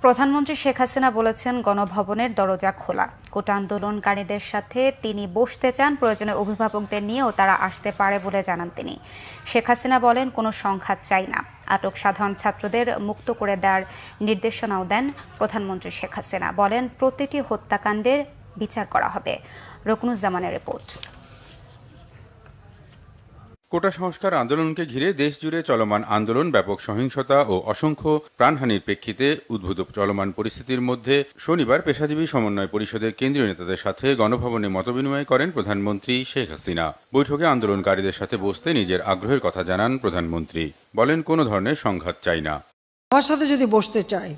প্রধানমন্ত্রী শেখ হাসিনা বলেছেন, গণভবনের দরজা খোলা। কোটা আন্দোলনকারীদের সাথে তিনি বসতে চান, প্রয়োজনে অভিভাবকদের নিয়েও তারা আসতে পারে বলে জানান তিনি। শেখ হাসিনা বলেন, কোনো সংঘাত চাই না। আটক সাধারণ ছাত্রদের মুক্ত করে দেওয়ার নির্দেশনাও দেন প্রধানমন্ত্রী শেখ হাসিনা। বলেন, প্রতিটি হত্যাকাণ্ডের বিচার করা হবে। রকুনুজ্জামানের রিপোর্ট। কোটা সংস্কার আন্দোলনকে ঘিরে দেশজুড়ে চলমান আন্দোলন, ব্যাপক সহিংসতা ও অসংখ্য প্রাণহানির প্রেক্ষিতে উদ্ভূত চলমান পরিস্থিতির মধ্যে শনিবার পেশাজীবী সমন্বয় পরিষদের কেন্দ্রীয় নেতাদের সাথে গণভবনে মতবিনিময় করেন প্রধানমন্ত্রী শেখ হাসিনা। বৈঠকে আন্দোলনকারীদের সাথে বসতে নিজের আগ্রহের কথা জানান প্রধানমন্ত্রী। বলেন, কোনো ধরনের সংঘাত চাই না। আমার সাথে যদি বসতে চায়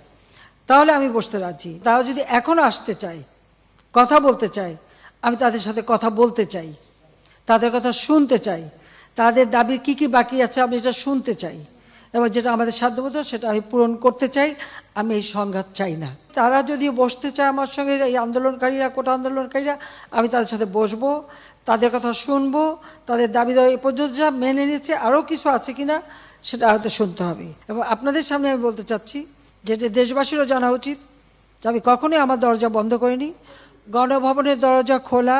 তাহলে আমি বসতে রাজি। তারা যদি এখনো আসতে চায়, কথা বলতে চায়, আমি তাদের সাথে কথা বলতে চাই, তাদের কথা শুনতে চাই, তাদের দাবি কি কি বাকি আছে আমি এটা শুনতে চাই, এবং যেটা আমাদের সাধ্যমতো সেটা আমি পূরণ করতে চাই। আমি এই সংঘাত চাই না। তারা যদি বসতে চায় আমার সঙ্গে, এই আন্দোলনকারীরা, কোটা আন্দোলনকারীরা, আমি তাদের সাথে বসবো, তাদের কথা শুনবো, তাদের দাবি দেওয়া এ পর্যন্ত যা মেনে নিয়েছে, আরও কিছু আছে কিনা সেটা হয়তো শুনতে হবে। এবং আপনাদের সামনে আমি বলতে চাচ্ছি যেটা দেশবাসীরও জানা উচিত যে আমি কখনোই আমার দরজা বন্ধ করিনি। গণভবনের দরজা খোলা।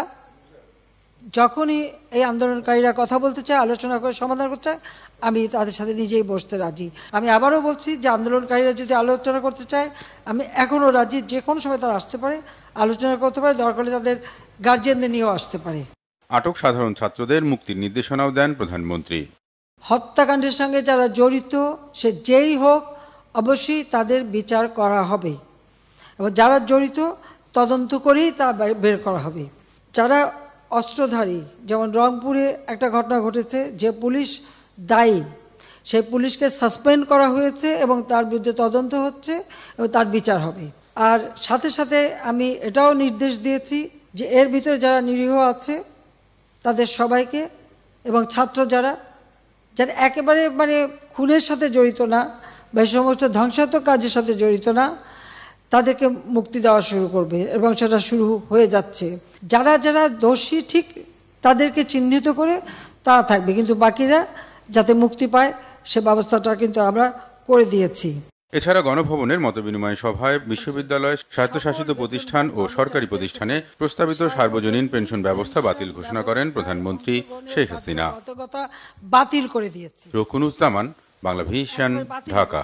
যখনই এই আন্দোলনকারীরা কথা বলতে চায়, আলোচনা করে সমাধান করতে চায়, আমি তাদের সাথে নিজেই বসতে রাজি। আমি আবারও বলছি যে আন্দোলনকারীরা যদি আলোচনা করতে চায়, আমি এখনও রাজি। যে কোনো সময় তারা আসতে পারে, আলোচনা করতে পারে, দরকার হলে তাদের গার্জিয়ানদের নিয়েও আসতে পারে। আটক সাধারণ ছাত্রদের মুক্তির নির্দেশনাও দেন প্রধানমন্ত্রী। হত্যাকাণ্ডের সঙ্গে যারা জড়িত, সে যেই হোক, অবশ্যই তাদের বিচার করা হবে, এবং যারা জড়িত তদন্ত করেই তা বের করা হবে। যারা অস্ত্রধারী, যেমন রংপুরে একটা ঘটনা ঘটেছে, যে পুলিশ দায়ী, সেই পুলিশকে সাসপেন্ড করা হয়েছে এবং তার বিরুদ্ধে তদন্ত হচ্ছে এবং তার বিচার হবে। আর সাথে সাথে আমি এটাও নির্দেশ দিয়েছি যে এর ভিতরে যারা নিরীহ আছে তাদের সবাইকে, এবং ছাত্র যারা একেবারে খুনের সাথে জড়িত না বা এই সমস্ত ধ্বংসাত্মক কাজের সাথে জড়িত না, তাদেরকে মুক্তি দেওয়া শুরু করবে, এবং সেটা শুরু হয়ে যাচ্ছে। যারা যারা দোষী ঠিক তাদেরকে চিহ্নিত করে তারা থাকবে, কিন্তু বাকিরা যাতে মুক্তি পায় সে ব্যবস্থাটা কিন্তু আমরা করে দিয়েছি। এছাড়া গণভবনের মতবিনিময় সভায় বিশ্ববিদ্যালয়, স্বায়ত্তশাসিত প্রতিষ্ঠান ও সরকারি প্রতিষ্ঠানে প্রস্তাবিত সার্বজনীন পেনশন ব্যবস্থা বাতিল ঘোষণা করেন প্রধানমন্ত্রী শেখ হাসিনা। বাতিল করে দিয়েছে। রকুনুজ্জামান, বাংলাভিশন, ঢাকা।